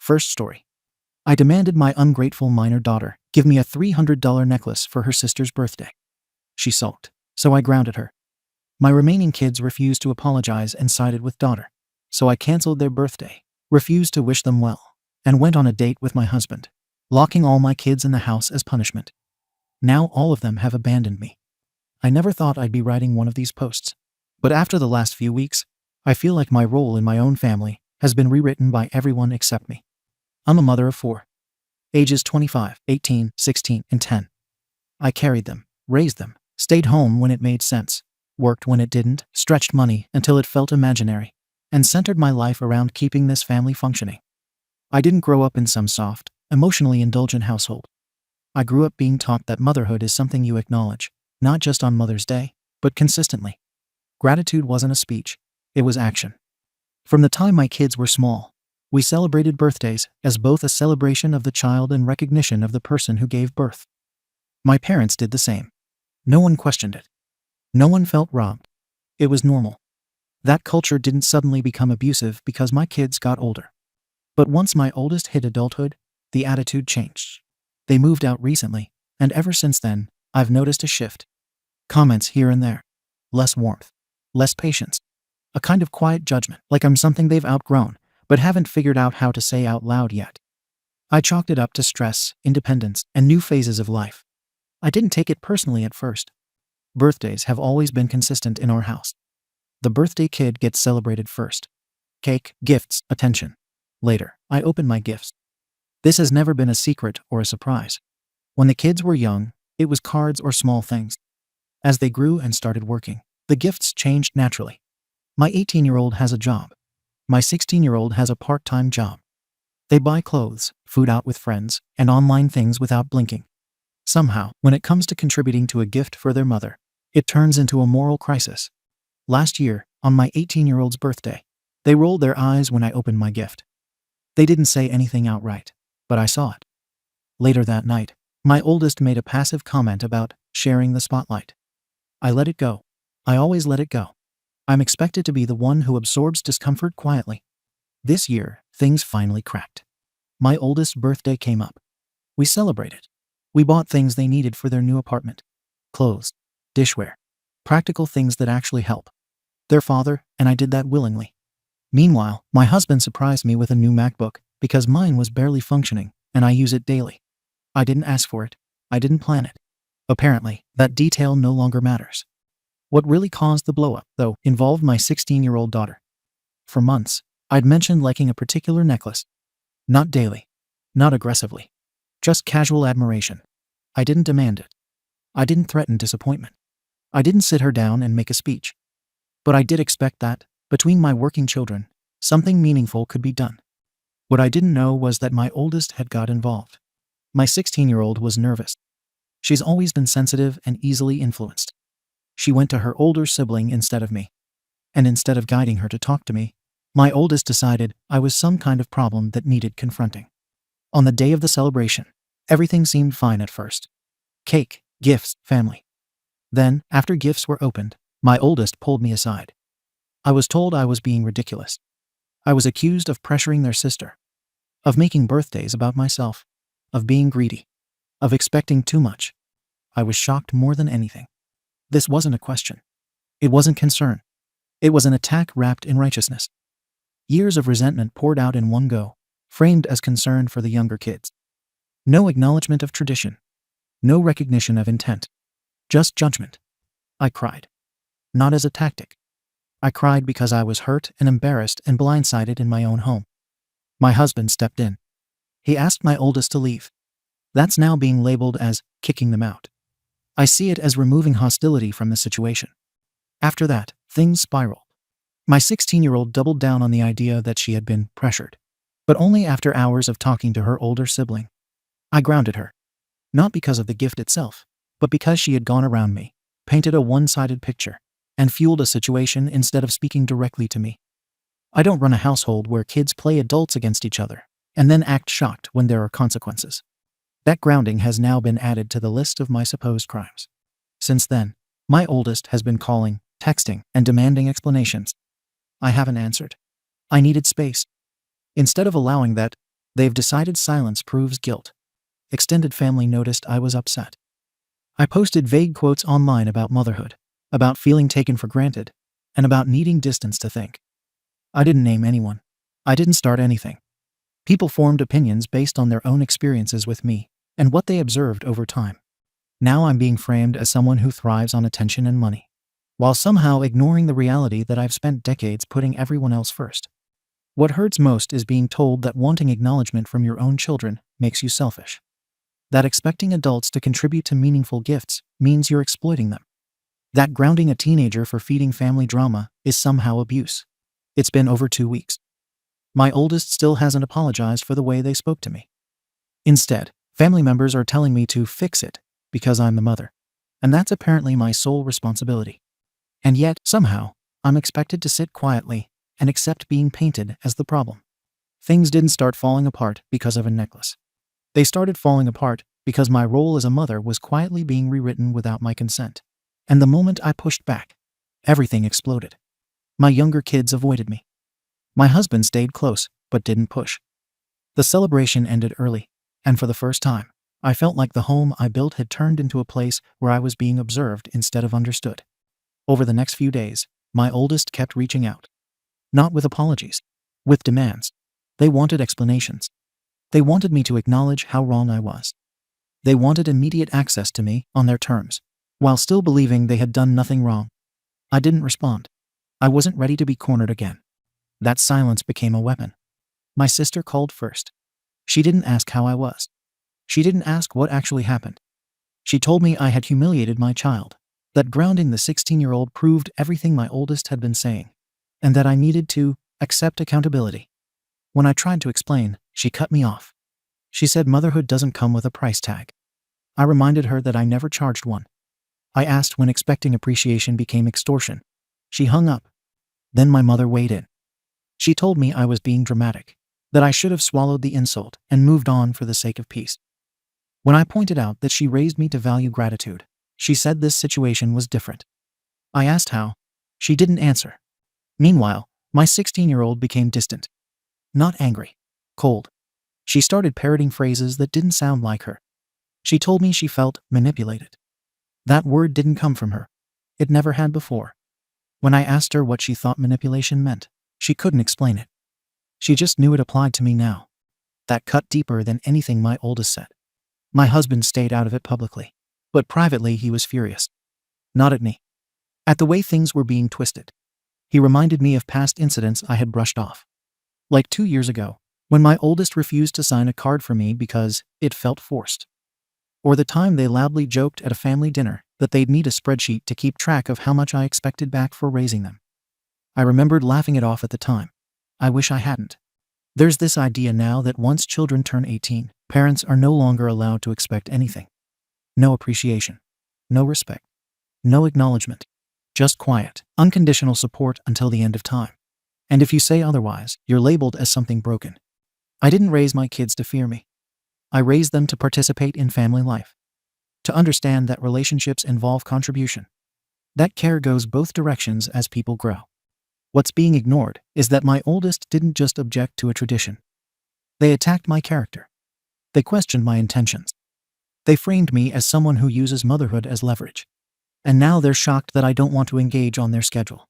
First story. I demanded my ungrateful minor daughter give me a $300 necklace for her sister's birthday. She sulked, so I grounded her. My remaining kids refused to apologize and sided with daughter, so I canceled their birthday, refused to wish them well, and went on a date with my husband, locking all my kids in the house as punishment. Now all of them have abandoned me. I never thought I'd be writing one of these posts, but after the last few weeks, I feel like my role in my own family has been rewritten by everyone except me. I'm a mother of 4. Ages 25, 18, 16, and 10. I carried them, raised them, stayed home when it made sense, worked when it didn't, stretched money until it felt imaginary, and centered my life around keeping this family functioning. I didn't grow up in some soft, emotionally indulgent household. I grew up being taught that motherhood is something you acknowledge, not just on Mother's Day, but consistently. Gratitude wasn't a speech, it was action. From the time my kids were small, we celebrated birthdays as both a celebration of the child and recognition of the person who gave birth. My parents did the same. No one questioned it. No one felt robbed. It was normal. That culture didn't suddenly become abusive because my kids got older. But once my oldest hit adulthood, the attitude changed. They moved out recently, and ever since then, I've noticed a shift. Comments here and there. Less warmth. Less patience. A kind of quiet judgment, like I'm something they've outgrown, but haven't figured out how to say out loud yet. I chalked it up to stress, independence, and new phases of life. I didn't take it personally at first. Birthdays have always been consistent in our house. The birthday kid gets celebrated first. Cake, gifts, attention. Later, I open my gifts. This has never been a secret or a surprise. When the kids were young, it was cards or small things. As they grew and started working, the gifts changed naturally. My 18-year-old has a job. My 16-year-old has a part-time job. They buy clothes, food out with friends, and online things without blinking. Somehow, when it comes to contributing to a gift for their mother, it turns into a moral crisis. Last year, on my 18-year-old's birthday, they rolled their eyes when I opened my gift. They didn't say anything outright, but I saw it. Later that night, my oldest made a passive comment about sharing the spotlight. I let it go. I always let it go. I'm expected to be the one who absorbs discomfort quietly. This year, things finally cracked. My oldest's birthday came up. We celebrated. We bought things they needed for their new apartment. Clothes, dishware, practical things that actually help. Their father and I did that willingly. Meanwhile, my husband surprised me with a new MacBook because mine was barely functioning, and I use it daily. I didn't ask for it. I didn't plan it. Apparently, that detail no longer matters. What really caused the blow-up, though, involved my 16-year-old daughter. For months, I'd mentioned liking a particular necklace. Not daily. Not aggressively. Just casual admiration. I didn't demand it. I didn't threaten disappointment. I didn't sit her down and make a speech. But I did expect that, between my working children, something meaningful could be done. What I didn't know was that my oldest had got involved. My 16-year-old was nervous. She's always been sensitive and easily influenced. She went to her older sibling instead of me. And instead of guiding her to talk to me, my oldest decided I was some kind of problem that needed confronting. On the day of the celebration, everything seemed fine at first. Cake, gifts, family. Then, after gifts were opened, my oldest pulled me aside. I was told I was being ridiculous. I was accused of pressuring their sister, of making birthdays about myself, of being greedy, of expecting too much. I was shocked more than anything. This wasn't a question. It wasn't concern. It was an attack wrapped in righteousness. Years of resentment poured out in one go, framed as concern for the younger kids. No acknowledgement of tradition. No recognition of intent. Just judgment. I cried. Not as a tactic. I cried because I was hurt and embarrassed and blindsided in my own home. My husband stepped in. He asked my oldest to leave. That's now being labeled as kicking them out. I see it as removing hostility from the situation. After that, things spiraled. My 16-year-old doubled down on the idea that she had been pressured, but only after hours of talking to her older sibling. I grounded her. Not because of the gift itself, but because she had gone around me, painted a one-sided picture, and fueled a situation instead of speaking directly to me. I don't run a household where kids play adults against each other, and then act shocked when there are consequences. That grounding has now been added to the list of my supposed crimes. Since then, my oldest has been calling, texting, and demanding explanations. I haven't answered. I needed space. Instead of allowing that, They've decided silence proves guilt. Extended family noticed I was upset. I posted vague quotes online about motherhood, about feeling taken for granted, and about needing distance to think. I didn't name anyone. I didn't start anything. People formed opinions based on their own experiences with me and what they observed over time. Now I'm being framed as someone who thrives on attention and money, while somehow ignoring the reality that I've spent decades putting everyone else first. What hurts most is being told that wanting acknowledgement from your own children makes you selfish. That expecting adults to contribute to meaningful gifts means you're exploiting them. That grounding a teenager for feeding family drama is somehow abuse. It's been over 2 weeks. My oldest still hasn't apologized for the way they spoke to me. Instead, family members are telling me to fix it because I'm the mother, and that's apparently my sole responsibility. And yet, somehow, I'm expected to sit quietly and accept being painted as the problem. Things didn't start falling apart because of a necklace. They started falling apart because my role as a mother was quietly being rewritten without my consent. And the moment I pushed back, everything exploded. My younger kids avoided me. My husband stayed close, but didn't push. The celebration ended early, and for the first time, I felt like the home I built had turned into a place where I was being observed instead of understood. Over the next few days, my oldest kept reaching out. Not with apologies, with demands. They wanted explanations. They wanted me to acknowledge how wrong I was. They wanted immediate access to me on their terms, while still believing they had done nothing wrong. I didn't respond. I wasn't ready to be cornered again. That silence became a weapon. My sister called first. She didn't ask how I was. She didn't ask what actually happened. She told me I had humiliated my child, that grounding the 16-year-old proved everything my oldest had been saying, and that I needed to accept accountability. When I tried to explain, she cut me off. She said motherhood doesn't come with a price tag. I reminded her that I never charged one. I asked when expecting appreciation became extortion. She hung up. Then my mother weighed in. She told me I was being dramatic, that I should have swallowed the insult and moved on for the sake of peace. When I pointed out that she raised me to value gratitude, she said this situation was different. I asked how. She didn't answer. Meanwhile, my 16-year-old became distant. Not angry. Cold. She started parroting phrases that didn't sound like her. She told me she felt manipulated. That word didn't come from her. It never had before. When I asked her what she thought manipulation meant, she couldn't explain it. She just knew it applied to me now. That cut deeper than anything my oldest said. My husband stayed out of it publicly, but privately he was furious. Not at me. At the way things were being twisted. He reminded me of past incidents I had brushed off. Like 2 years ago, when my oldest refused to sign a card for me because it felt forced. Or the time they loudly joked at a family dinner that they'd need a spreadsheet to keep track of how much I expected back for raising them. I remembered laughing it off at the time. I wish I hadn't. There's this idea now that once children turn 18, parents are no longer allowed to expect anything. No appreciation. No respect. No acknowledgement. Just quiet, unconditional support until the end of time. And if you say otherwise, you're labeled as something broken. I didn't raise my kids to fear me. I raised them to participate in family life. To understand that relationships involve contribution. That care goes both directions as people grow. What's being ignored is that my oldest didn't just object to a tradition. They attacked my character. They questioned my intentions. They framed me as someone who uses motherhood as leverage. And now they're shocked that I don't want to engage on their schedule.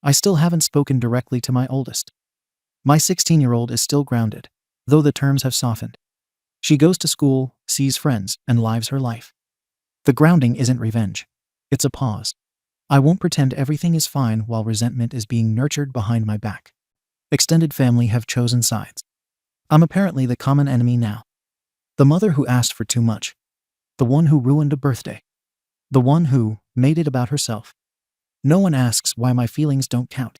I still haven't spoken directly to my oldest. My 16-year-old is still grounded, though the terms have softened. She goes to school, sees friends, and lives her life. The grounding isn't revenge. It's a pause. I won't pretend everything is fine while resentment is being nurtured behind my back. Extended family have chosen sides. I'm apparently the common enemy now. The mother who asked for too much. The one who ruined a birthday. The one who made it about herself. No one asks why my feelings don't count.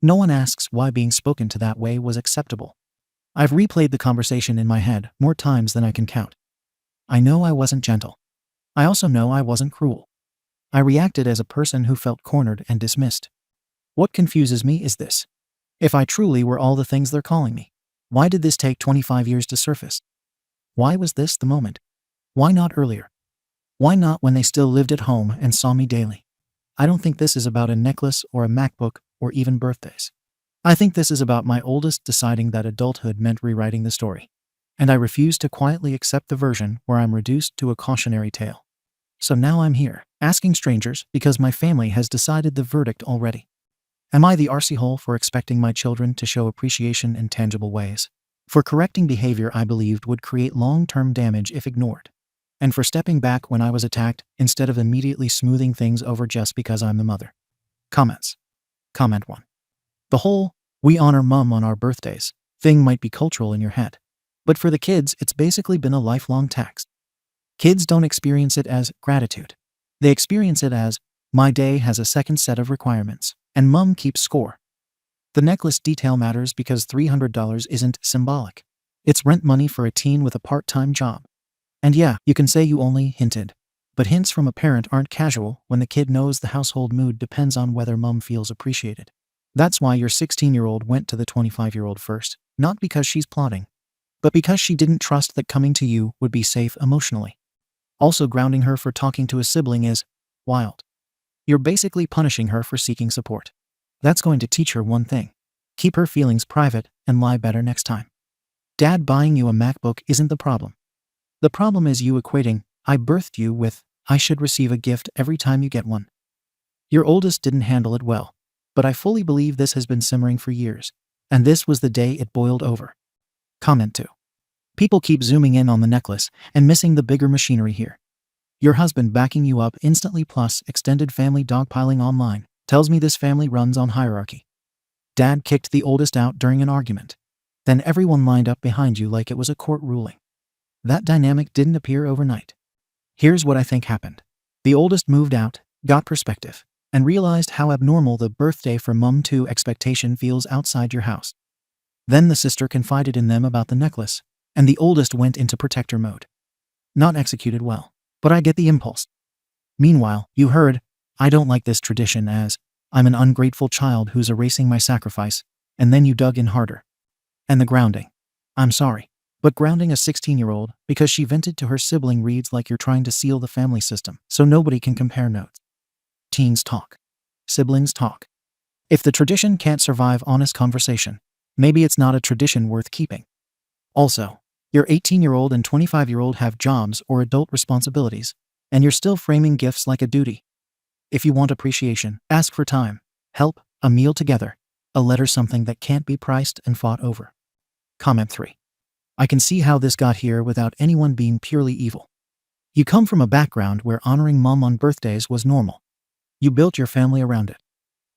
No one asks why being spoken to that way was acceptable. I've replayed the conversation in my head more times than I can count. I know I wasn't gentle. I also know I wasn't cruel. I reacted as a person who felt cornered and dismissed. What confuses me is this. If I truly were all the things they're calling me, why did this take 25 years to surface? Why was this the moment? Why not earlier? Why not when they still lived at home and saw me daily? I don't think this is about a necklace or a MacBook or even birthdays. I think this is about my oldest deciding that adulthood meant rewriting the story. and I refuse to quietly accept the version where I'm reduced to a cautionary tale. So now I'm here, asking strangers because my family has decided the verdict already. Am I the arsehole for expecting my children to show appreciation in tangible ways? For correcting behavior I believed would create long-term damage if ignored? And for stepping back when I was attacked instead of immediately smoothing things over just because I'm the mother? Comments. Comment 1. The whole "we honor mom on our birthdays" thing might be cultural in your head, but for the kids it's basically been a lifelong tax. Kids don't experience it as gratitude. They experience it as, my day has a second set of requirements, and mom keeps score. The necklace detail matters because $300 isn't symbolic. It's rent money for a teen with a part-time job. And yeah, you can say you only hinted, but hints from a parent aren't casual when the kid knows the household mood depends on whether mom feels appreciated. That's why your 16-year-old went to the 25-year-old first, not because she's plotting, but because she didn't trust that coming to you would be safe emotionally. Also, grounding her for talking to a sibling is wild. You're basically punishing her for seeking support. That's going to teach her one thing: keep her feelings private and lie better next time. Dad buying you a MacBook isn't the problem. The problem is you equating "I birthed you" with "I should receive a gift every time you get one." Your oldest didn't handle it well, but I fully believe this has been simmering for years, and this was the day it boiled over. Comment 2. People keep zooming in on the necklace and missing the bigger machinery here. Your husband backing you up instantly plus extended family dogpiling online tells me this family runs on hierarchy. Dad kicked the oldest out during an argument. Then everyone lined up behind you like it was a court ruling. That dynamic didn't appear overnight. Here's what I think happened. The oldest moved out, got perspective, and realized how abnormal the birthday for mom 2 expectation feels outside your house. Then the sister confided in them about the necklace, and the oldest went into protector mode. Not executed well, but I get the impulse. Meanwhile, you heard, "I don't like this tradition" as, "I'm an ungrateful child who's erasing my sacrifice," and then you dug in harder. And the grounding. I'm sorry, but grounding a 16-year-old because she vented to her sibling reads like you're trying to seal the family system so nobody can compare notes. Teens talk. Siblings talk. If the tradition can't survive honest conversation, maybe it's not a tradition worth keeping. Also, your 18-year-old and 25-year-old have jobs or adult responsibilities, and you're still framing gifts like a duty. If you want appreciation, ask for time, help, a meal together, a letter, something that can't be priced and fought over. Comment 3. I can see how this got here without anyone being purely evil. You come from a background where honoring mom on birthdays was normal. You built your family around it.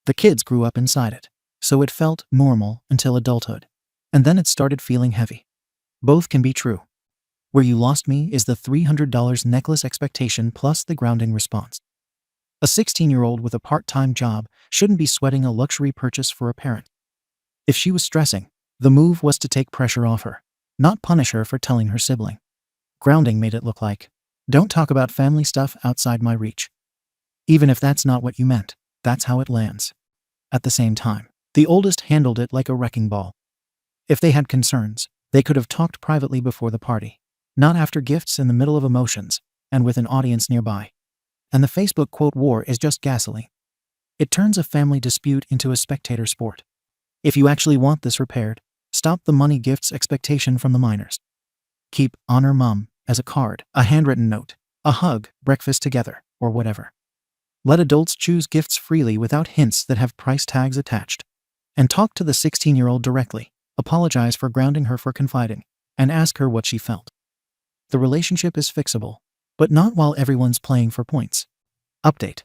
The kids grew up inside it, so it felt normal until adulthood. And then it started feeling heavy. Both can be true. Where you lost me is the $300 necklace expectation plus the grounding response. A 16-year-old with a part-time job shouldn't be sweating a luxury purchase for a parent. If she was stressing, the move was to take pressure off her, not punish her for telling her sibling. Grounding made it look like, don't talk about family stuff outside my reach. Even if that's not what you meant, that's how it lands. At the same time, the oldest handled it like a wrecking ball. If they had concerns, they could have talked privately before the party, not after gifts in the middle of emotions, and with an audience nearby. And the Facebook quote war is just gasoline. It turns a family dispute into a spectator sport. If you actually want this repaired, stop the money gifts expectation from the minors. Keep "honor mom" as a card, a handwritten note, a hug, breakfast together, or whatever. Let adults choose gifts freely without hints that have price tags attached. And talk to the 16-year-old directly, apologize for grounding her for confiding, and ask her what she felt. The relationship is fixable, but not while everyone's playing for points. Update.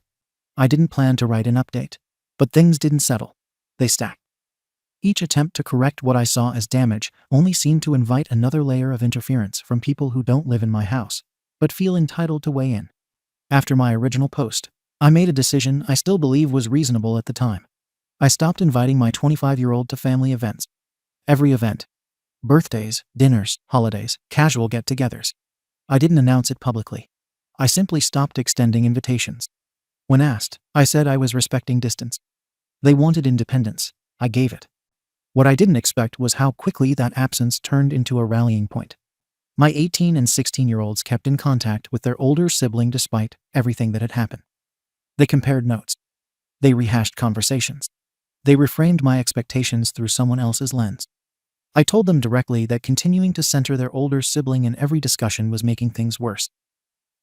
I didn't plan to write an update, but things didn't settle. They stacked. Each attempt to correct what I saw as damage only seemed to invite another layer of interference from people who don't live in my house, but feel entitled to weigh in. After my original post, I made a decision I still believe was reasonable at the time. I stopped inviting my 25-year-old to family events. Every event. Birthdays, dinners, holidays, casual get-togethers. I didn't announce it publicly. I simply stopped extending invitations. When asked, I said I was respecting distance. They wanted independence. I gave it. What I didn't expect was how quickly that absence turned into a rallying point. My 18 and 16-year-olds kept in contact with their older sibling despite everything that had happened. They compared notes. They rehashed conversations. They reframed my expectations through someone else's lens. I told them directly that continuing to center their older sibling in every discussion was making things worse.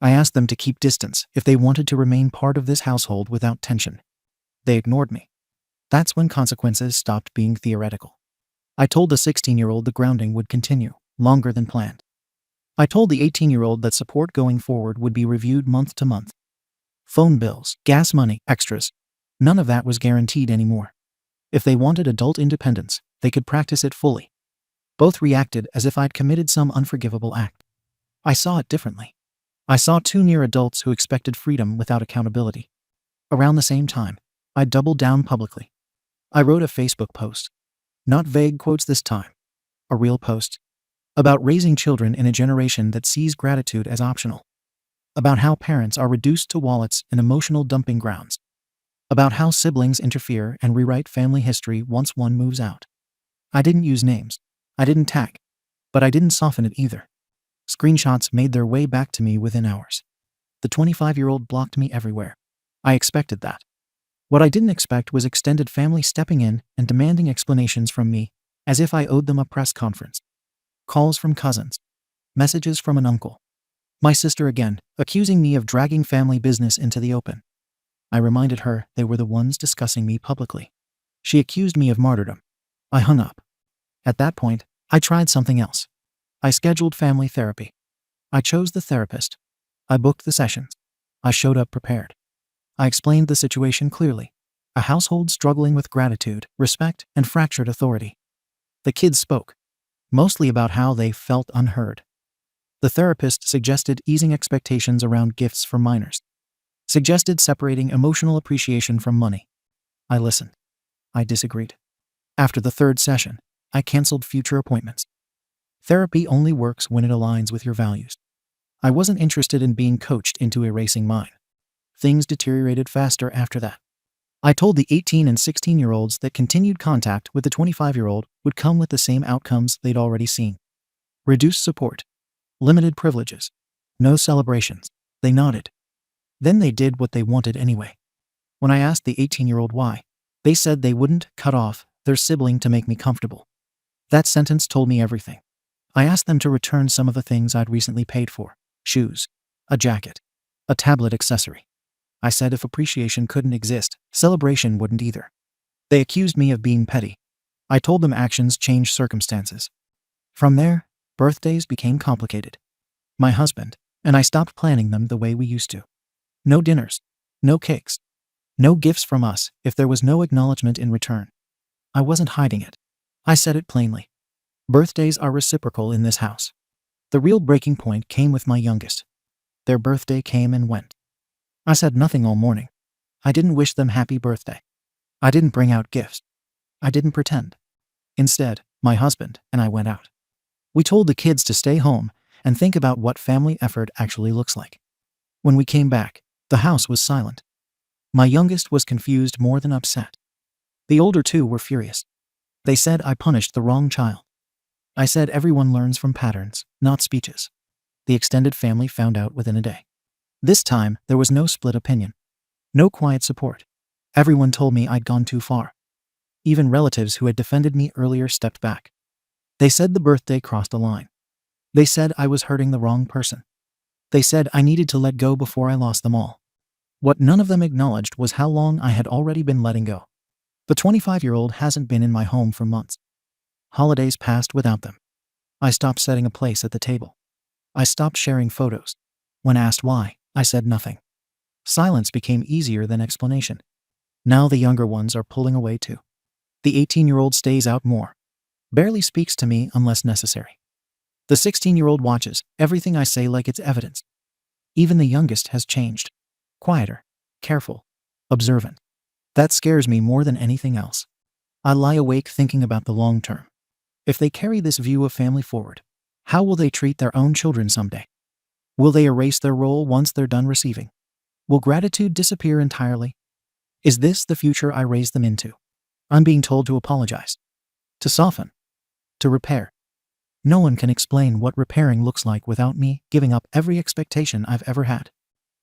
I asked them to keep distance if they wanted to remain part of this household without tension. They ignored me. That's when consequences stopped being theoretical. I told the 16-year-old the grounding would continue, longer than planned. I told the 18-year-old that support going forward would be reviewed month to month. Phone bills, gas money, extras. None of that was guaranteed anymore. If they wanted adult independence, they could practice it fully. Both reacted as if I'd committed some unforgivable act. I saw it differently. I saw two near adults who expected freedom without accountability. Around the same time, I doubled down publicly. I wrote a Facebook post. Not vague quotes this time. A real post. About raising children in a generation that sees gratitude as optional. About how parents are reduced to wallets and emotional dumping grounds. About how siblings interfere and rewrite family history once one moves out. I didn't use names. I didn't tag. But I didn't soften it either. Screenshots made their way back to me within hours. The 25-year-old blocked me everywhere. I expected that. What I didn't expect was extended family stepping in and demanding explanations from me, as if I owed them a press conference. Calls from cousins. Messages from an uncle. My sister again, accusing me of dragging family business into the open. I reminded her they were the ones discussing me publicly. She accused me of martyrdom. I hung up. At that point, I tried something else. I scheduled family therapy. I chose the therapist. I booked the sessions. I showed up prepared. I explained the situation clearly. A household struggling with gratitude, respect, and fractured authority. The kids spoke, mostly about how they felt unheard. The therapist suggested easing expectations around gifts for minors. Suggested separating emotional appreciation from money. I listened. I disagreed. After the third session, I canceled future appointments. Therapy only works when it aligns with your values. I wasn't interested in being coached into erasing mine. Things deteriorated faster after that. I told the 18 and 16-year-olds that continued contact with the 25-year-old would come with the same outcomes they'd already seen. Reduced support. Limited privileges. No celebrations. They nodded. Then they did what they wanted anyway. When I asked the 18-year-old why, they said they wouldn't cut off their sibling to make me comfortable. That sentence told me everything. I asked them to return some of the things I'd recently paid for. Shoes. A jacket. A tablet accessory. I said if appreciation couldn't exist, celebration wouldn't either. They accused me of being petty. I told them actions change circumstances. From there, birthdays became complicated. My husband and I stopped planning them the way we used to. No dinners. No cakes. No gifts from us if there was no acknowledgement in return. I wasn't hiding it. I said it plainly. Birthdays are reciprocal in this house. The real breaking point came with my youngest. Their birthday came and went. I said nothing all morning. I didn't wish them happy birthday. I didn't bring out gifts. I didn't pretend. Instead, my husband and I went out. We told the kids to stay home and think about what family effort actually looks like. When we came back, the house was silent. My youngest was confused more than upset. The older two were furious. They said I punished the wrong child. I said everyone learns from patterns, not speeches. The extended family found out within a day. This time, there was no split opinion. No quiet support. Everyone told me I'd gone too far. Even relatives who had defended me earlier stepped back. They said the birthday crossed a line. They said I was hurting the wrong person. They said I needed to let go before I lost them all. What none of them acknowledged was how long I had already been letting go. The 25-year-old hasn't been in my home for months. Holidays passed without them. I stopped setting a place at the table. I stopped sharing photos. When asked why, I said nothing. Silence became easier than explanation. Now the younger ones are pulling away too. The 18-year-old stays out more. Barely speaks to me unless necessary. The 16-year-old watches everything I say like it's evidence. Even the youngest has changed. Quieter, careful, observant. That scares me more than anything else. I lie awake thinking about the long term. If they carry this view of family forward, how will they treat their own children someday? Will they erase their role once they're done receiving? Will gratitude disappear entirely? Is this the future I raised them into? I'm being told to apologize, to soften, to repair. No one can explain what repairing looks like without me giving up every expectation I've ever had.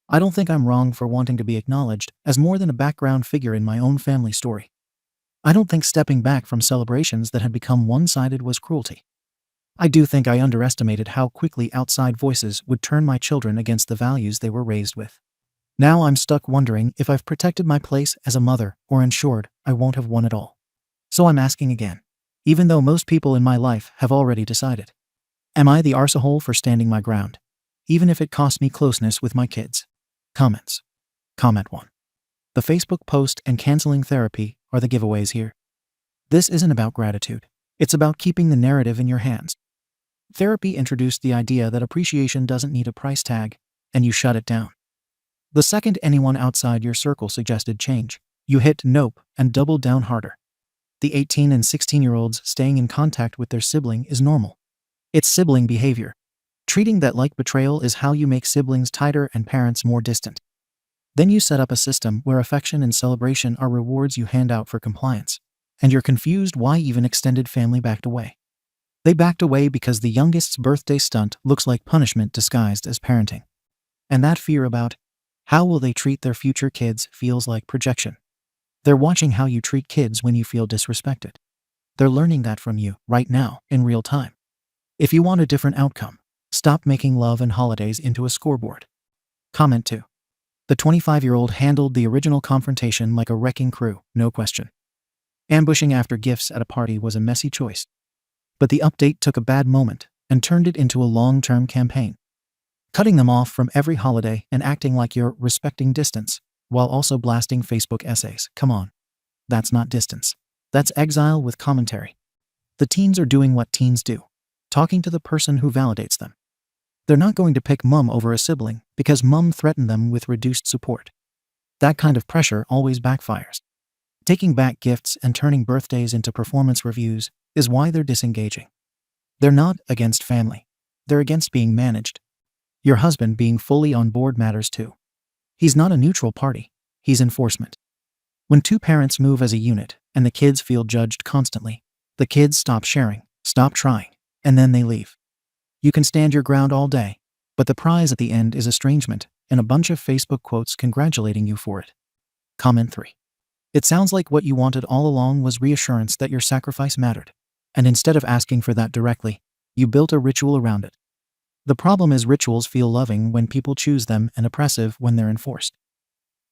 I don't think I'm wrong for wanting to be acknowledged as more than a background figure in my own family story. I don't think stepping back from celebrations that had become one-sided was cruelty. I do think I underestimated how quickly outside voices would turn my children against the values they were raised with. Now I'm stuck wondering if I've protected my place as a mother or ensured I won't have one at all. So I'm asking again, even though most people in my life have already decided. Am I the arsehole for standing my ground, even if it costs me closeness with my kids? Comments. Comment 1. The Facebook post and canceling therapy are the giveaways here. This isn't about gratitude. It's about keeping the narrative in your hands. Therapy introduced the idea that appreciation doesn't need a price tag, and you shut it down. The second anyone outside your circle suggested change, you hit nope and doubled down harder. The 18 and 16-year-olds staying in contact with their sibling is normal. It's sibling behavior. Treating that like betrayal is how you make siblings tighter and parents more distant. Then you set up a system where affection and celebration are rewards you hand out for compliance, and you're confused why even extended family backed away. They backed away because the youngest's birthday stunt looks like punishment disguised as parenting. And that fear about how will they treat their future kids feels like projection. They're watching how you treat kids when you feel disrespected. They're learning that from you right now in real time. If you want a different outcome, stop making love and holidays into a scoreboard. Comment 2. The 25-year-old handled the original confrontation like a wrecking crew, no question. Ambushing after gifts at a party was a messy choice. But the update took a bad moment and turned it into a long-term campaign. Cutting them off from every holiday and acting like you're respecting distance, while also blasting Facebook essays. Come on. That's not distance. That's exile with commentary. The teens are doing what teens do, talking to the person who validates them. They're not going to pick mom over a sibling because mom threatened them with reduced support. That kind of pressure always backfires. Taking back gifts and turning birthdays into performance reviews is why they're disengaging. They're not against family. They're against being managed. Your husband being fully on board matters too. He's not a neutral party. He's enforcement. When two parents move as a unit and the kids feel judged constantly, the kids stop sharing, stop trying, and then they leave. You can stand your ground all day, but the prize at the end is estrangement and a bunch of Facebook quotes congratulating you for it. Comment 3. It sounds like what you wanted all along was reassurance that your sacrifice mattered, and instead of asking for that directly, you built a ritual around it. The problem is rituals feel loving when people choose them and oppressive when they're enforced.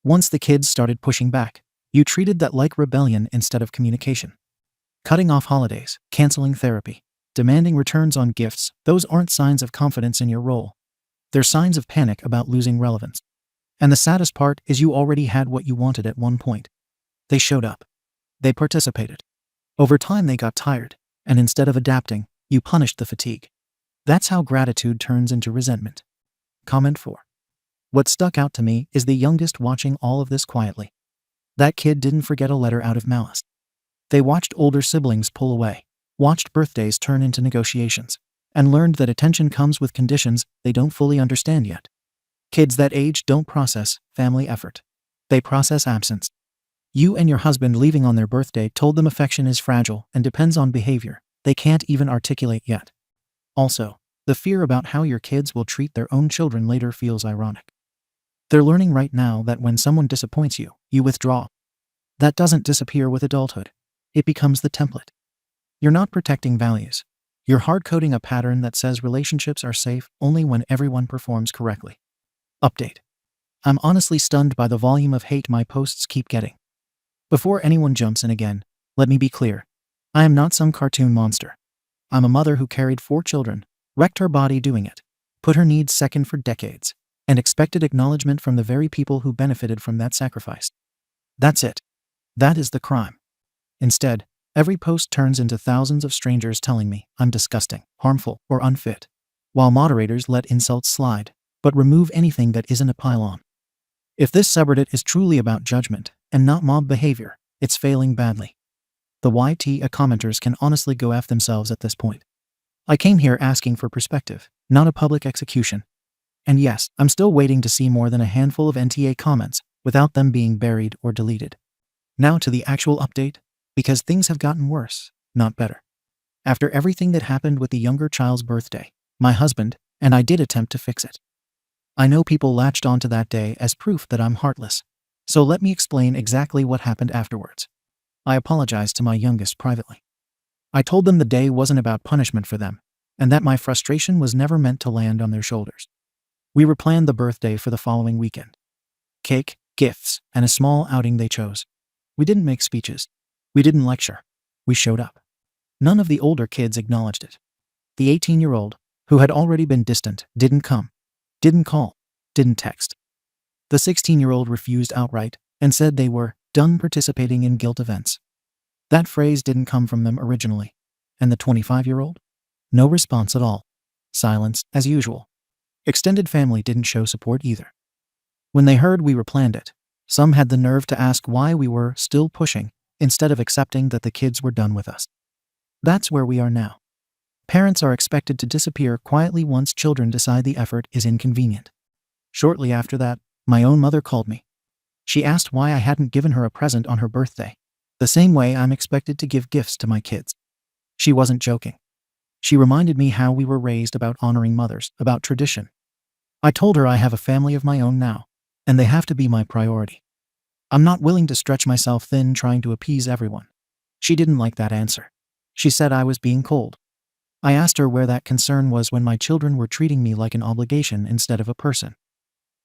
Once the kids started pushing back, you treated that like rebellion instead of communication. Cutting off holidays, canceling therapy, demanding returns on gifts, those aren't signs of confidence in your role. They're signs of panic about losing relevance. And the saddest part is you already had what you wanted at one point. They showed up. They participated. Over time they got tired, and instead of adapting, you punished the fatigue. That's how gratitude turns into resentment. Comment 4. What stuck out to me is the youngest watching all of this quietly. That kid didn't forget a letter out of malice. They watched older siblings pull away, watched birthdays turn into negotiations, and learned that attention comes with conditions they don't fully understand yet. Kids that age don't process family effort. They process absence. You and your husband leaving on their birthday told them affection is fragile and depends on behavior they can't even articulate yet. Also, the fear about how your kids will treat their own children later feels ironic. They're learning right now that when someone disappoints you, you withdraw. That doesn't disappear with adulthood. It becomes the template. You're not protecting values. You're hard-coding a pattern that says relationships are safe only when everyone performs correctly. Update. I'm honestly stunned by the volume of hate my posts keep getting. Before anyone jumps in again, let me be clear. I am not some cartoon monster. I'm a mother who carried 4 children, wrecked her body doing it, put her needs second for decades, and expected acknowledgement from the very people who benefited from that sacrifice. That's it. That is the crime. Instead, every post turns into thousands of strangers telling me I'm disgusting, harmful, or unfit, while moderators let insults slide, but remove anything that isn't a pile-on. If this subreddit is truly about judgment and not mob behavior, it's failing badly. The YT commenters can honestly go F themselves at this point. I came here asking for perspective, not a public execution. And yes, I'm still waiting to see more than a handful of NTA comments without them being buried or deleted. Now to the actual update, because things have gotten worse, not better. After everything that happened with the younger child's birthday, my husband and I did attempt to fix it. I know people latched onto that day as proof that I'm heartless, so let me explain exactly what happened afterwards. I apologized to my youngest privately. I told them the day wasn't about punishment for them, and that my frustration was never meant to land on their shoulders. We replanned the birthday for the following weekend. Cake, gifts, and a small outing they chose. We didn't make speeches. We didn't lecture. We showed up. None of the older kids acknowledged it. The 18-year-old, who had already been distant, didn't come, didn't call, didn't text. The 16-year-old refused outright and said they were done participating in guilt events. That phrase didn't come from them originally. And the 25-year-old? No response at all. Silence, as usual. Extended family didn't show support either. When they heard we replanned it, some had the nerve to ask why we were still pushing instead of accepting that the kids were done with us. That's where we are now. Parents are expected to disappear quietly once children decide the effort is inconvenient. Shortly after that, my own mother called me. She asked why I hadn't given her a present on her birthday, the same way I'm expected to give gifts to my kids. She wasn't joking. She reminded me how we were raised about honoring mothers, about tradition. I told her I have a family of my own now, and they have to be my priority. I'm not willing to stretch myself thin trying to appease everyone. She didn't like that answer. She said I was being cold. I asked her where that concern was when my children were treating me like an obligation instead of a person.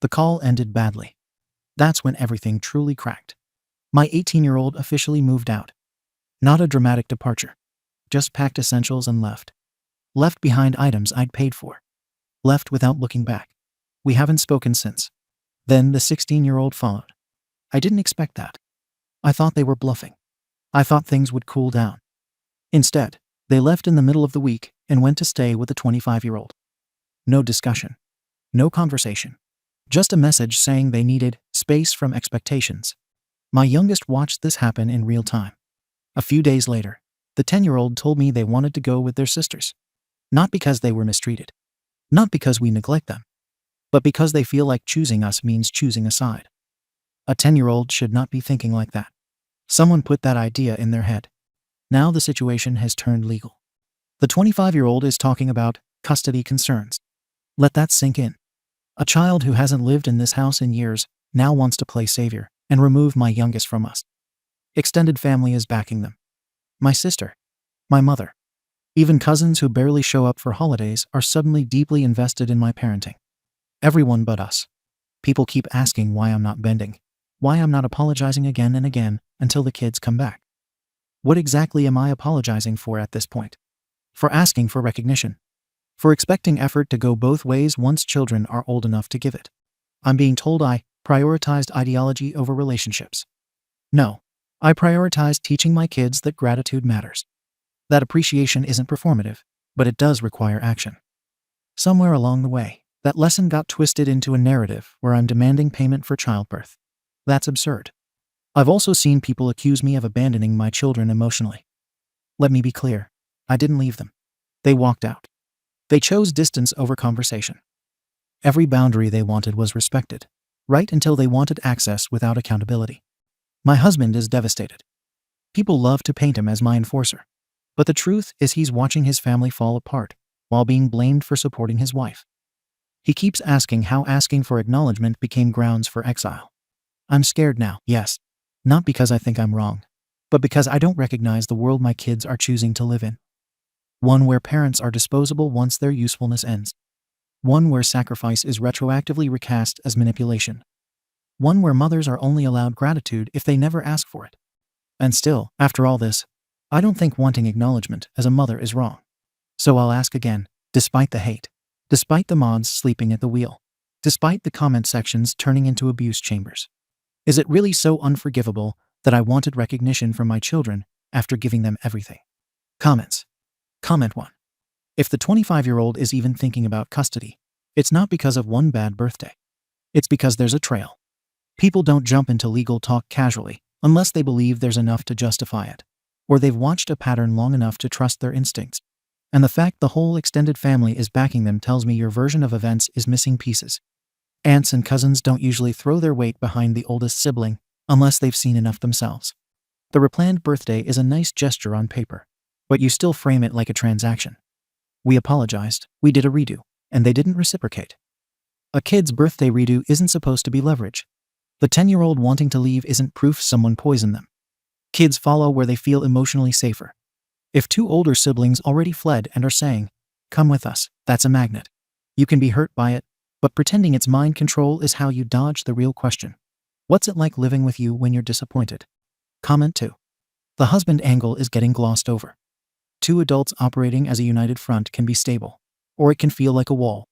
The call ended badly. That's when everything truly cracked. My 18-year-old officially moved out. Not a dramatic departure. Just packed essentials and left. Left behind items I'd paid for. Left without looking back. We haven't spoken since. Then the 16-year-old followed. I didn't expect that. I thought they were bluffing. I thought things would cool down. Instead, they left in the middle of the week and went to stay with the 25-year-old. No discussion. No conversation. Just a message saying they needed space from expectations. My youngest watched this happen in real time. A few days later, the 10-year-old told me they wanted to go with their sisters. Not because they were mistreated. Not because we neglect them. But because they feel like choosing us means choosing a side. A 10-year-old should not be thinking like that. Someone put that idea in their head. Now the situation has turned legal. The 25-year-old is talking about custody concerns. Let that sink in. A child who hasn't lived in this house in years now wants to play savior and remove my youngest from us. Extended family is backing them. My sister, my mother, even cousins who barely show up for holidays are suddenly deeply invested in my parenting. Everyone but us. People keep asking why I'm not bending, why I'm not apologizing again and again until the kids come back. What exactly am I apologizing for at this point? For asking for recognition. For expecting effort to go both ways once children are old enough to give it. I'm being told I prioritized ideology over relationships. No, I prioritized teaching my kids that gratitude matters. That appreciation isn't performative, but it does require action. Somewhere along the way, that lesson got twisted into a narrative where I'm demanding payment for childbirth. That's absurd. I've also seen people accuse me of abandoning my children emotionally. Let me be clear. I didn't leave them. They walked out. They chose distance over conversation. Every boundary they wanted was respected, right until they wanted access without accountability. My husband is devastated. People love to paint him as my enforcer. But the truth is he's watching his family fall apart while being blamed for supporting his wife. He keeps asking how asking for acknowledgement became grounds for exile. I'm scared now, yes. Not because I think I'm wrong, but because I don't recognize the world my kids are choosing to live in. One where parents are disposable once their usefulness ends. One where sacrifice is retroactively recast as manipulation. One where mothers are only allowed gratitude if they never ask for it. And still, after all this, I don't think wanting acknowledgement as a mother is wrong. So I'll ask again, despite the hate, despite the mods sleeping at the wheel, despite the comment sections turning into abuse chambers. Is it really so unforgivable that I wanted recognition from my children after giving them everything? Comments. Comment 1. If the 25-year-old is even thinking about custody, it's not because of one bad birthday. It's because there's a trail. People don't jump into legal talk casually unless they believe there's enough to justify it, or they've watched a pattern long enough to trust their instincts. And the fact the whole extended family is backing them tells me your version of events is missing pieces. Aunts and cousins don't usually throw their weight behind the oldest sibling unless they've seen enough themselves. The replanned birthday is a nice gesture on paper, but you still frame it like a transaction. We apologized, we did a redo, and they didn't reciprocate. A kid's birthday redo isn't supposed to be leverage. The 10-year-old wanting to leave isn't proof someone poisoned them. Kids follow where they feel emotionally safer. If two older siblings already fled and are saying, "Come with us," that's a magnet. You can be hurt by it, but pretending it's mind control is how you dodge the real question. What's it like living with you when you're disappointed? Comment 2. The husband angle is getting glossed over. Two adults operating as a united front can be stable, or it can feel like a wall.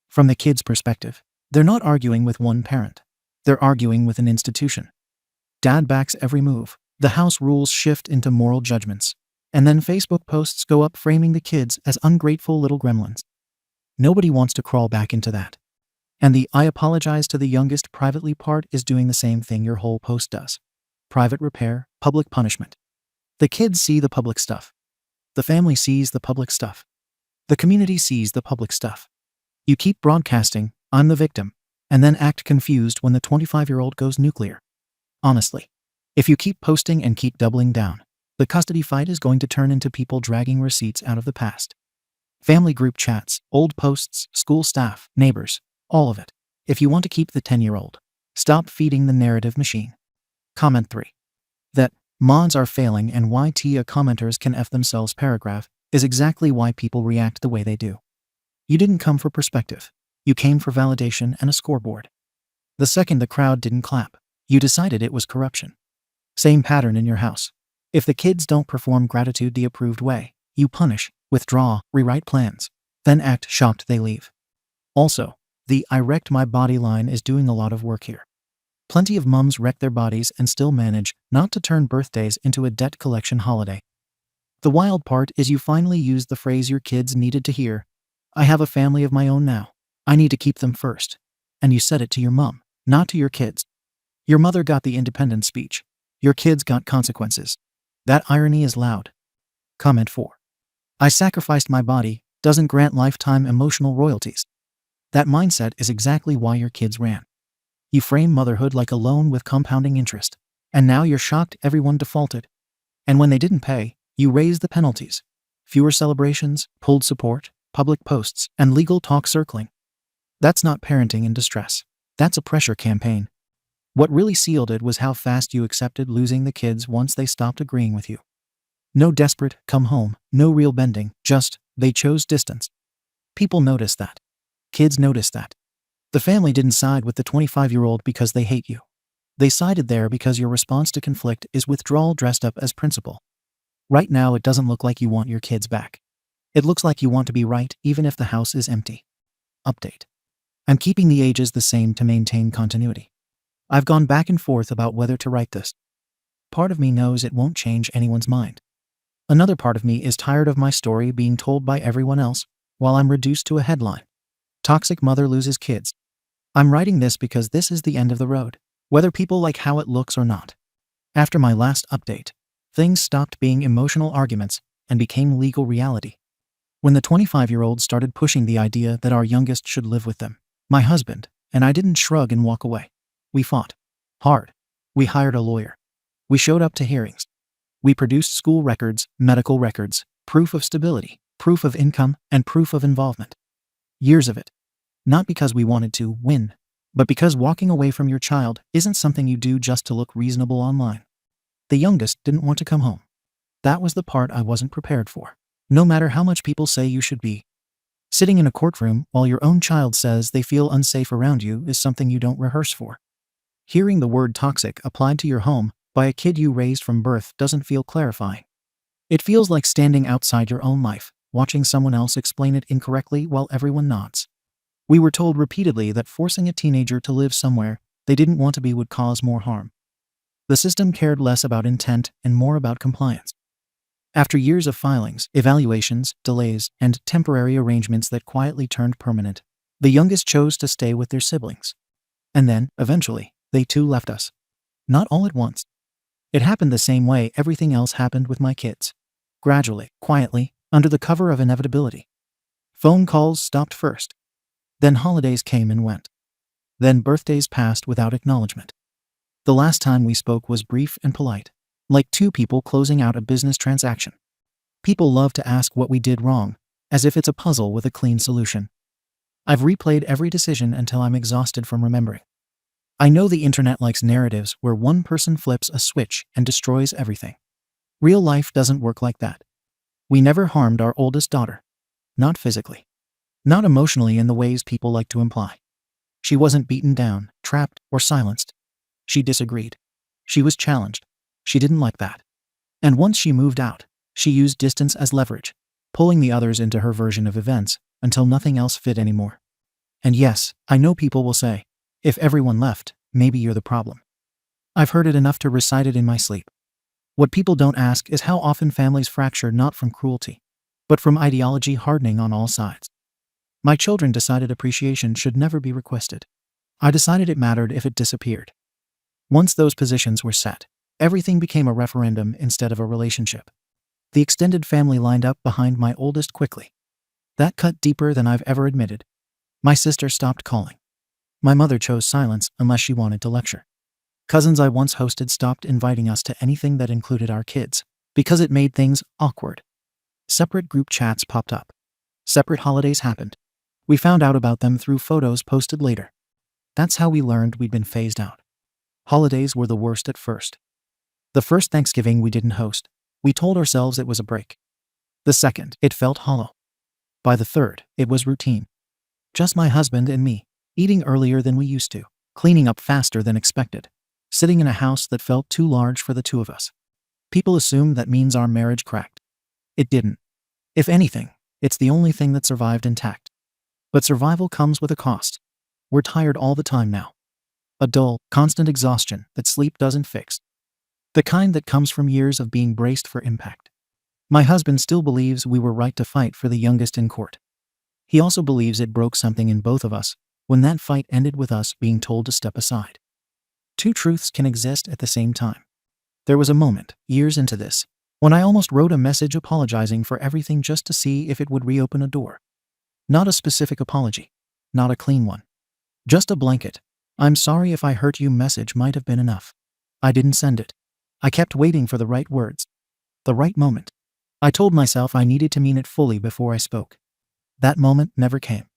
From the kid's perspective, they're not arguing with one parent. They're arguing with an institution. Dad backs every move. The house rules shift into moral judgments. And then Facebook posts go up framing the kids as ungrateful little gremlins. Nobody wants to crawl back into that. And the "I apologize to the youngest privately" part is doing the same thing your whole post does. Private repair, public punishment. The kids see the public stuff. The family sees the public stuff. The community sees the public stuff. You keep broadcasting, "I'm the victim," and then act confused when the 25-year-old goes nuclear. Honestly, if you keep posting and keep doubling down, the custody fight is going to turn into people dragging receipts out of the past. Family group chats, old posts, school staff, neighbors, all of it. If you want to keep the 10-year-old, stop feeding the narrative machine. Comment 3. That "mods are failing and YT a commenters can F themselves" paragraph is exactly why people react the way they do. You didn't come for perspective. You came for validation and a scoreboard. The second the crowd didn't clap, you decided it was corruption. Same pattern in your house. If the kids don't perform gratitude the approved way, you punish, withdraw, rewrite plans, then act shocked they leave. Also, the "I wrecked my body" line is doing a lot of work here. Plenty of mums wreck their bodies and still manage not to turn birthdays into a debt collection holiday. The wild part is you finally used the phrase your kids needed to hear. "I have a family of my own now. I need to keep them first." And you said it to your mom, not to your kids. Your mother got the independence speech. Your kids got consequences. That irony is loud. Comment 4. "I sacrificed my body" doesn't grant lifetime emotional royalties. That mindset is exactly why your kids ran. You frame motherhood like a loan with compounding interest, and now you're shocked everyone defaulted. And when they didn't pay, you raised the penalties. Fewer celebrations, pulled support, public posts, and legal talk circling. That's not parenting in distress. That's a pressure campaign. What really sealed it was how fast you accepted losing the kids once they stopped agreeing with you. No desperate "come home," no real bending, just they chose distance. People notice that. Kids notice that. The family didn't side with the 25-year-old because they hate you. They sided there because your response to conflict is withdrawal dressed up as principle. Right now it doesn't look like you want your kids back. It looks like you want to be right even if the house is empty. Update. I'm keeping the ages the same to maintain continuity. I've gone back and forth about whether to write this. Part of me knows it won't change anyone's mind. Another part of me is tired of my story being told by everyone else, while I'm reduced to a headline. Toxic mother loses kids. I'm writing this because this is the end of the road, whether people like how it looks or not. After my last update, things stopped being emotional arguments and became legal reality. When the 25-year-old started pushing the idea that our youngest should live with them, my husband and I didn't shrug and walk away. We fought. Hard. We hired a lawyer. We showed up to hearings. We produced school records, medical records, proof of stability, proof of income, and proof of involvement. Years of it. Not because we wanted to win, but because walking away from your child isn't something you do just to look reasonable online. The youngest didn't want to come home. That was the part I wasn't prepared for. No matter how much people say you should be. Sitting in a courtroom while your own child says they feel unsafe around you is something you don't rehearse for. Hearing the word toxic applied to your home by a kid you raised from birth doesn't feel clarifying. It feels like standing outside your own life, watching someone else explain it incorrectly while everyone nods. We were told repeatedly that forcing a teenager to live somewhere they didn't want to be would cause more harm. The system cared less about intent and more about compliance. After years of filings, evaluations, delays, and temporary arrangements that quietly turned permanent, the youngest chose to stay with their siblings. And then, eventually, they too left us. Not all at once. It happened the same way everything else happened with my kids. Gradually, quietly, under the cover of inevitability. Phone calls stopped first. Then holidays came and went. Then birthdays passed without acknowledgement. The last time we spoke was brief and polite, like two people closing out a business transaction. People love to ask what we did wrong, as if it's a puzzle with a clean solution. I've replayed every decision until I'm exhausted from remembering. I know the internet likes narratives where one person flips a switch and destroys everything. Real life doesn't work like that. We never harmed our oldest daughter. Not physically. Not emotionally in the ways people like to imply. She wasn't beaten down, trapped, or silenced. She disagreed. She was challenged. She didn't like that. And once she moved out, she used distance as leverage, pulling the others into her version of events until nothing else fit anymore. And yes, I know people will say, if everyone left, maybe you're the problem. I've heard it enough to recite it in my sleep. What people don't ask is how often families fracture not from cruelty, but from ideology hardening on all sides. My children decided appreciation should never be requested. I decided it mattered if it disappeared. Once those positions were set, everything became a referendum instead of a relationship. The extended family lined up behind my oldest quickly. That cut deeper than I've ever admitted. My sister stopped calling. My mother chose silence unless she wanted to lecture. Cousins I once hosted stopped inviting us to anything that included our kids, because it made things awkward. Separate group chats popped up. Separate holidays happened. We found out about them through photos posted later. That's how we learned we'd been phased out. Holidays were the worst at first. The first Thanksgiving we didn't host. We told ourselves it was a break. The second, it felt hollow. By the third, it was routine. Just my husband and me, eating earlier than we used to, cleaning up faster than expected, sitting in a house that felt too large for the two of us. People assumed that means our marriage cracked. It didn't. If anything, it's the only thing that survived intact. But survival comes with a cost. We're tired all the time now. A dull, constant exhaustion that sleep doesn't fix. The kind that comes from years of being braced for impact. My husband still believes we were right to fight for the youngest in court. He also believes it broke something in both of us when that fight ended with us being told to step aside. Two truths can exist at the same time. There was a moment, years into this, when I almost wrote a message apologizing for everything just to see if it would reopen a door. Not a specific apology. Not a clean one. Just a blanket, "I'm sorry if I hurt you" message might have been enough. I didn't send it. I kept waiting for the right words. The right moment. I told myself I needed to mean it fully before I spoke. That moment never came.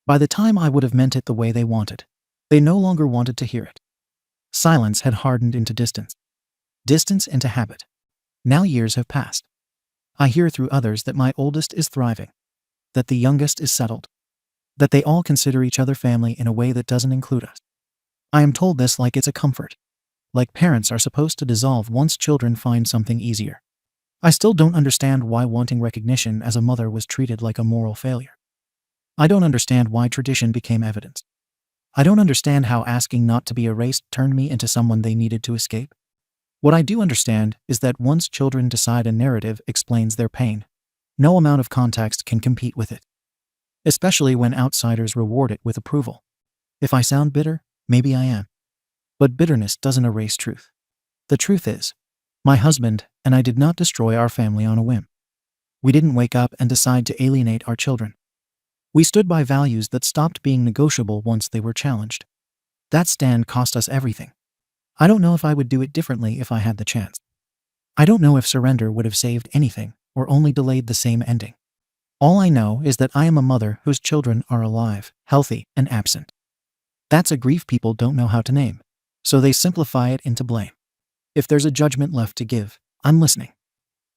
By the time I would have meant it the way they wanted, they no longer wanted to hear it. Silence had hardened into distance. Distance into habit. Now years have passed. I hear through others that my oldest is thriving. That the youngest is settled. That they all consider each other family in a way that doesn't include us. I am told this like it's a comfort. Like parents are supposed to dissolve once children find something easier. I still don't understand why wanting recognition as a mother was treated like a moral failure. I don't understand why tradition became evidence. I don't understand how asking not to be erased turned me into someone they needed to escape. What I do understand is that once children decide a narrative explains their pain, no amount of context can compete with it. Especially when outsiders reward it with approval. If I sound bitter, maybe I am. But bitterness doesn't erase truth. The truth is, my husband and I did not destroy our family on a whim. We didn't wake up and decide to alienate our children. We stood by values that stopped being negotiable once they were challenged. That stand cost us everything. I don't know if I would do it differently if I had the chance. I don't know if surrender would have saved anything or only delayed the same ending. All I know is that I am a mother whose children are alive, healthy, and absent. That's a grief people don't know how to name, so they simplify it into blame. If there's a judgment left to give, I'm listening.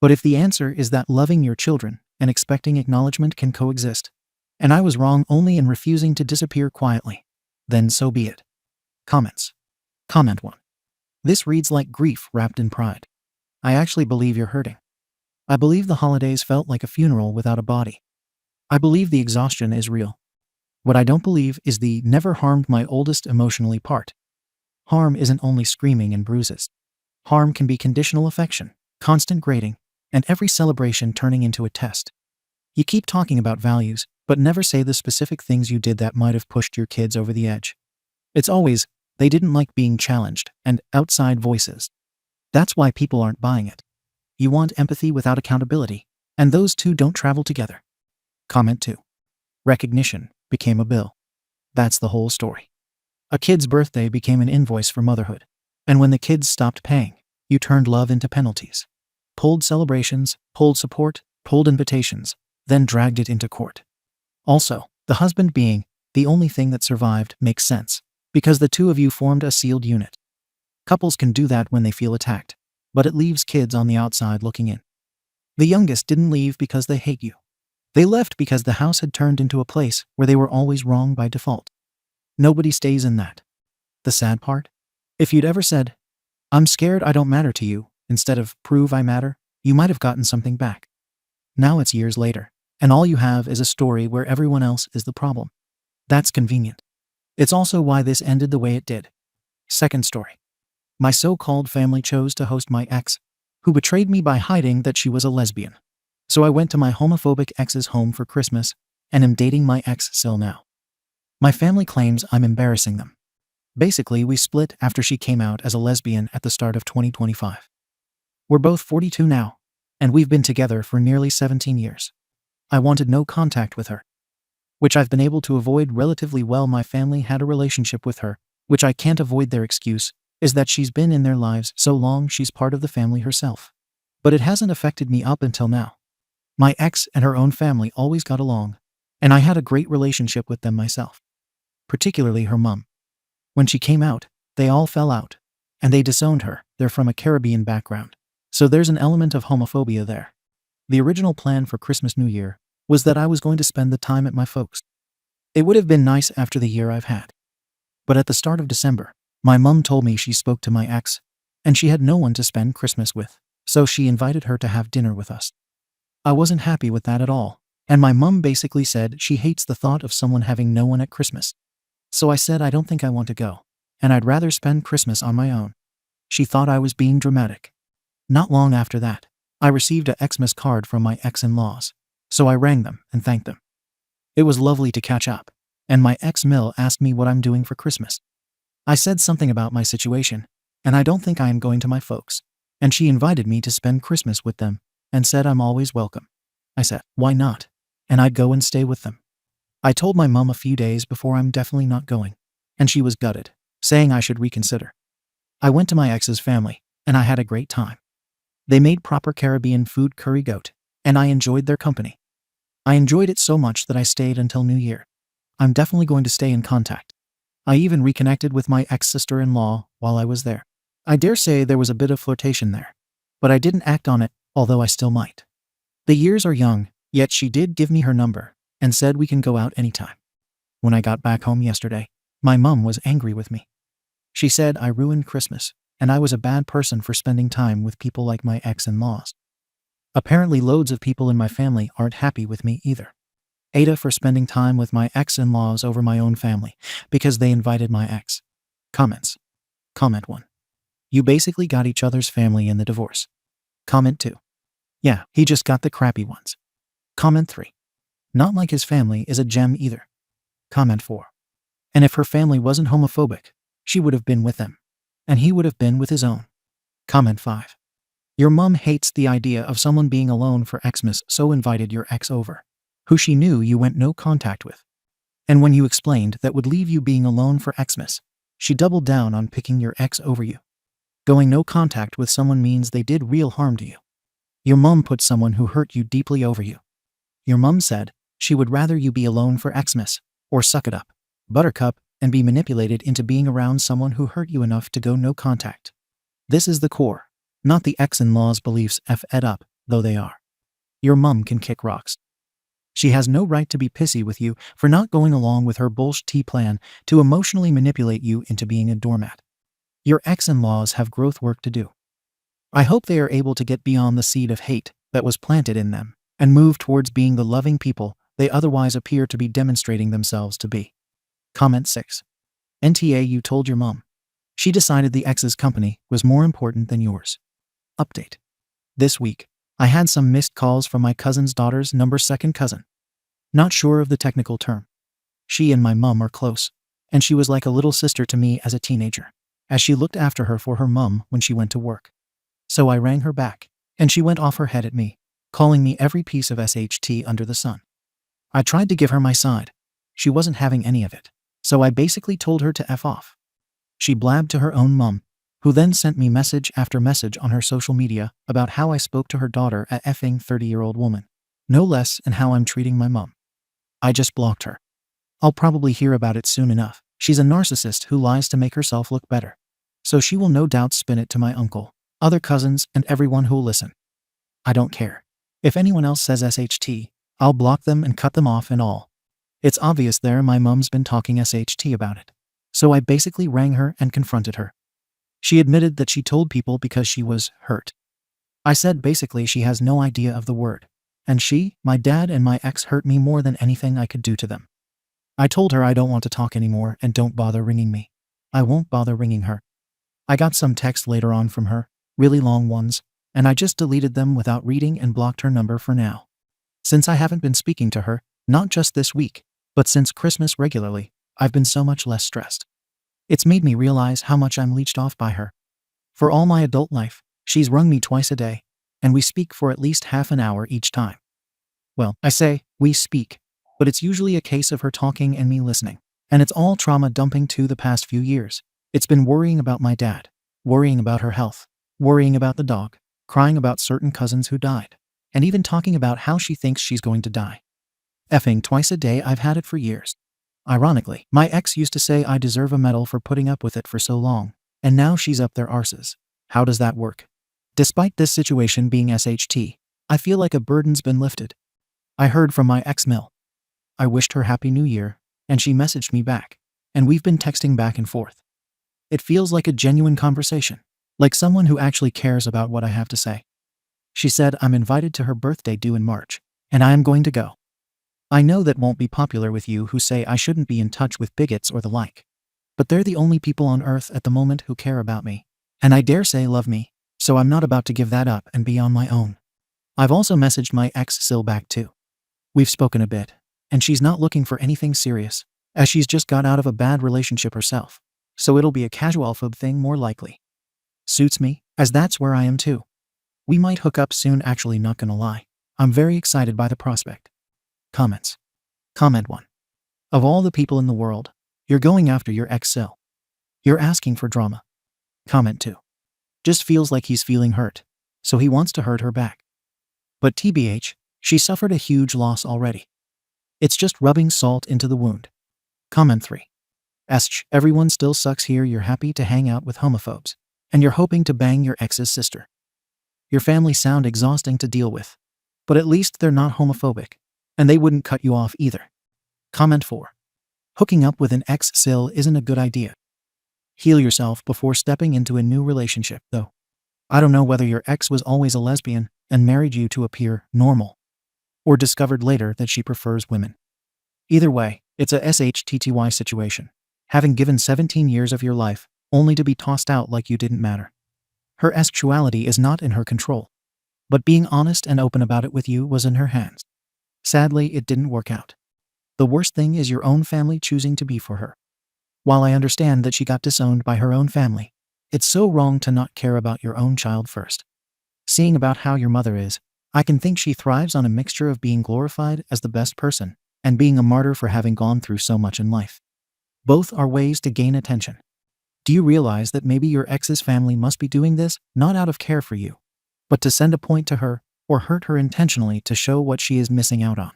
But if the answer is that loving your children and expecting acknowledgement can coexist, and I was wrong only in refusing to disappear quietly, then so be it. Comments. Comment 1. This reads like grief wrapped in pride. I actually believe you're hurting. I believe the holidays felt like a funeral without a body. I believe the exhaustion is real. What I don't believe is the "never harmed my oldest" emotionally part. Harm isn't only screaming and bruises. Harm can be conditional affection, constant grading, and every celebration turning into a test. You keep talking about values, but never say the specific things you did that might have pushed your kids over the edge. It's always, they didn't like being challenged, and outside voices. That's why people aren't buying it. You want empathy without accountability, and those two don't travel together. Comment 2. Recognition became a bill. That's the whole story. A kid's birthday became an invoice for motherhood. And when the kids stopped paying, you turned love into penalties. Pulled celebrations, pulled support, pulled invitations, then dragged it into court. Also, the husband being the only thing that survived makes sense. Because the two of you formed a sealed unit. Couples can do that when they feel attacked, but it leaves kids on the outside looking in. The youngest didn't leave because they hate you. They left because the house had turned into a place where they were always wrong by default. Nobody stays in that. The sad part? If you'd ever said, "I'm scared I don't matter to you," instead of "prove I matter," you might have gotten something back. Now it's years later, and all you have is a story where everyone else is the problem. That's convenient. It's also why this ended the way it did. Second story. My so-called family chose to host my ex, who betrayed me by hiding that she was a lesbian. So I went to my homophobic ex's home for Christmas, and am dating my ex still now. My family claims I'm embarrassing them. Basically, we split after she came out as a lesbian at the start of 2025. We're both 42 now, and we've been together for nearly 17 years. I wanted no contact with her, which I've been able to avoid relatively well. My family had a relationship with her, which I can't avoid. Their excuse is that she's been in their lives so long she's part of the family herself. But it hasn't affected me up until now. My ex and her own family always got along, and I had a great relationship with them myself. Particularly her mom. When she came out, they all fell out, and they disowned her. They're from a Caribbean background, so there's an element of homophobia there. The original plan for Christmas New Year was that I was going to spend the time at my folks'. It would have been nice after the year I've had. But at the start of December, my mom told me she spoke to my ex, and she had no one to spend Christmas with, so she invited her to have dinner with us. I wasn't happy with that at all, and my mom basically said she hates the thought of someone having no one at Christmas. So I said I don't think I want to go, and I'd rather spend Christmas on my own. She thought I was being dramatic. Not long after that, I received a Xmas card from my ex-in-laws, so I rang them and thanked them. It was lovely to catch up, and my ex-Mill asked me what I'm doing for Christmas. I said something about my situation, and I don't think I am going to my folks, and she invited me to spend Christmas with them, and said I'm always welcome. I said, why not? And I'd go and stay with them. I told my mom a few days before I'm definitely not going, and she was gutted, saying I should reconsider. I went to my ex's family, and I had a great time. They made proper Caribbean food, curry goat, and I enjoyed their company. I enjoyed it so much that I stayed until New Year. I'm definitely going to stay in contact. I even reconnected with my ex-sister-in-law while I was there. I dare say there was a bit of flirtation there, but I didn't act on it, although I still might. The years are young, yet she did give me her number and said we can go out anytime. When I got back home yesterday, my mom was angry with me. She said I ruined Christmas, and I was a bad person for spending time with people like my ex-in-laws. Apparently loads of people in my family aren't happy with me either. Ada for spending time with my ex-in-laws over my own family, because they invited my ex. Comments. Comment 1. You basically got each other's family in the divorce. Comment 2. Yeah, he just got the crappy ones. Comment 3. Not like his family is a gem either. Comment 4. And if her family wasn't homophobic, she would have been with them, and he would have been with his own. Comment 5. Your mom hates the idea of someone being alone for Xmas, so invited your ex over, who she knew you went no contact with. And when you explained that would leave you being alone for Xmas, she doubled down on picking your ex over you. Going no contact with someone means they did real harm to you. Your mom put someone who hurt you deeply over you. Your mom said she would rather you be alone for Xmas, or suck it up, buttercup, and be manipulated into being around someone who hurt you enough to go no contact. This is the core, not the ex-in-law's beliefs. F-ed up, though they are. Your mom can kick rocks. She has no right to be pissy with you for not going along with her bullshit plan to emotionally manipulate you into being a doormat. Your ex-in-laws have growth work to do. I hope they are able to get beyond the seed of hate that was planted in them and move towards being the loving people they otherwise appear to be demonstrating themselves to be. Comment 6. NTA, you told your mom. She decided the ex's company was more important than yours. Update. This week, I had some missed calls from my cousin's daughter's second cousin. Not sure of the technical term. She and my mom are close, and she was like a little sister to me as a teenager, as she looked after her for her mom when she went to work. So I rang her back, and she went off her head at me, calling me every piece of SHT under the sun. I tried to give her my side. She wasn't having any of it, so I basically told her to F off. She blabbed to her own mom, who then sent me message after message on her social media about how I spoke to her daughter, a effing 30-year-old woman, no less, and how I'm treating my mom. I just blocked her. I'll probably hear about it soon enough. She's a narcissist who lies to make herself look better. So she will no doubt spin it to my uncle, other cousins, and everyone who'll listen. I don't care. If anyone else says SHT, I'll block them and cut them off and all. It's obvious there my mum's been talking SHT about it. So I basically rang her and confronted her. She admitted that she told people because she was hurt. I said basically she has no idea of the word. And she, my dad, and my ex hurt me more than anything I could do to them. I told her I don't want to talk anymore and don't bother ringing me. I won't bother ringing her. I got some texts later on from her, really long ones, and I just deleted them without reading and blocked her number for now. Since I haven't been speaking to her, not just this week, but since Christmas regularly, I've been so much less stressed. It's made me realize how much I'm leeched off by her. For all my adult life, she's rung me twice a day, and we speak for at least half an hour each time. Well, I say, we speak, but it's usually a case of her talking and me listening. And it's all trauma dumping to the past few years. It's been worrying about my dad, worrying about her health, worrying about the dog, crying about certain cousins who died, and even talking about how she thinks she's going to die. Effing twice a day, I've had it for years. Ironically, my ex used to say I deserve a medal for putting up with it for so long, and now she's up their arses. How does that work? Despite this situation being SHT, I feel like a burden's been lifted. I heard from my ex-mill. I wished her Happy New Year, and she messaged me back, and we've been texting back and forth. It feels like a genuine conversation, like someone who actually cares about what I have to say. She said I'm invited to her birthday due in March, and I am going to go. I know that won't be popular with you who say I shouldn't be in touch with bigots or the like, but they're the only people on earth at the moment who care about me, and I dare say love me, so I'm not about to give that up and be on my own. I've also messaged my ex Sil back too. We've spoken a bit, and she's not looking for anything serious, as she's just got out of a bad relationship herself, so it'll be a casual phobe thing more likely. Suits me, as that's where I am too. We might hook up soon, actually, not gonna lie. I'm very excited by the prospect. Comments. Comment 1. Of all the people in the world, you're going after your ex Sil. You're asking for drama. Comment 2. Just feels like he's feeling hurt, so he wants to hurt her back. But TBH, she suffered a huge loss already. It's just rubbing salt into the wound. Comment 3. Everyone still sucks here. You're happy to hang out with homophobes, and you're hoping to bang your ex's sister. Your family sound exhausting to deal with, but at least they're not homophobic, and they wouldn't cut you off either. Comment 4. Hooking up with an ex-Sil isn't a good idea. Heal yourself before stepping into a new relationship, though. I don't know whether your ex was always a lesbian and married you to appear normal, or discovered later that she prefers women. Either way, it's a SHTTY situation, having given 17 years of your life, only to be tossed out like you didn't matter. Her sexuality is not in her control, but being honest and open about it with you was in her hands. Sadly, it didn't work out. The worst thing is your own family choosing to be for her. While I understand that she got disowned by her own family, it's so wrong to not care about your own child first. Seeing about how your mother is, I can think she thrives on a mixture of being glorified as the best person and being a martyr for having gone through so much in life. Both are ways to gain attention. Do you realize that maybe your ex's family must be doing this not out of care for you, but to send a point to her or hurt her intentionally to show what she is missing out on?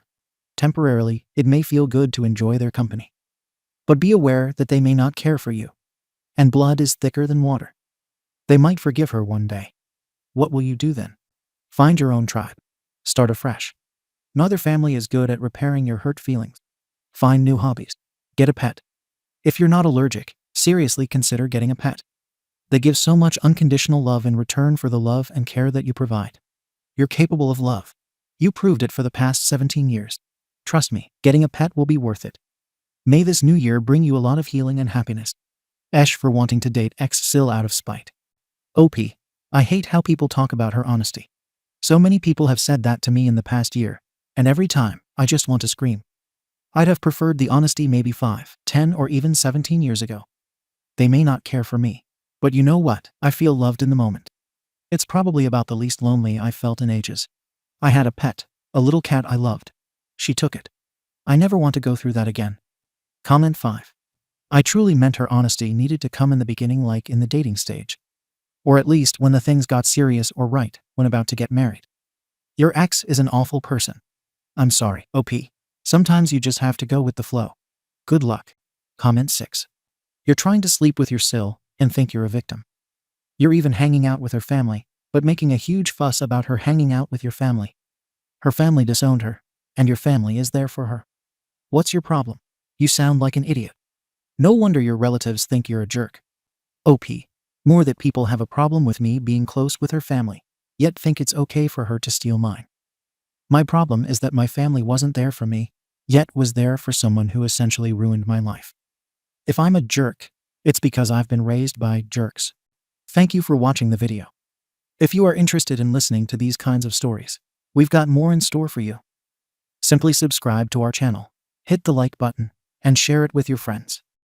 Temporarily, it may feel good to enjoy their company, but be aware that they may not care for you. And blood is thicker than water. They might forgive her one day. What will you do then? Find your own tribe. Start afresh. Neither family is good at repairing your hurt feelings. Find new hobbies. Get a pet. If you're not allergic, seriously consider getting a pet. They give so much unconditional love in return for the love and care that you provide. You're capable of love. You proved it for the past 17 years. Trust me, getting a pet will be worth it. May this new year bring you a lot of healing and happiness. For wanting to date ex-Sil out of spite. OP. I hate how people talk about her honesty. So many people have said that to me in the past year, and every time, I just want to scream. I'd have preferred the honesty maybe 5, 10, or even 17 years ago. They may not care for me, but you know what? I feel loved in the moment. It's probably about the least lonely I've felt in ages. I had a pet, a little cat I loved. She took it. I never want to go through that again. Comment 5. I truly meant her honesty needed to come in the beginning, like in the dating stage. Or at least when the things got serious or right, when about to get married. Your ex is an awful person. I'm sorry, OP. Sometimes you just have to go with the flow. Good luck. Comment 6. You're trying to sleep with your Sil and think you're a victim. You're even hanging out with her family, but making a huge fuss about her hanging out with your family. Her family disowned her, and your family is there for her. What's your problem? You sound like an idiot. No wonder your relatives think you're a jerk. OP. More that people have a problem with me being close with her family, yet think it's okay for her to steal mine. My problem is that my family wasn't there for me, yet was there for someone who essentially ruined my life. If I'm a jerk, it's because I've been raised by jerks. Thank you for watching the video. If you are interested in listening to these kinds of stories, we've got more in store for you. Simply subscribe to our channel, hit the like button, and share it with your friends.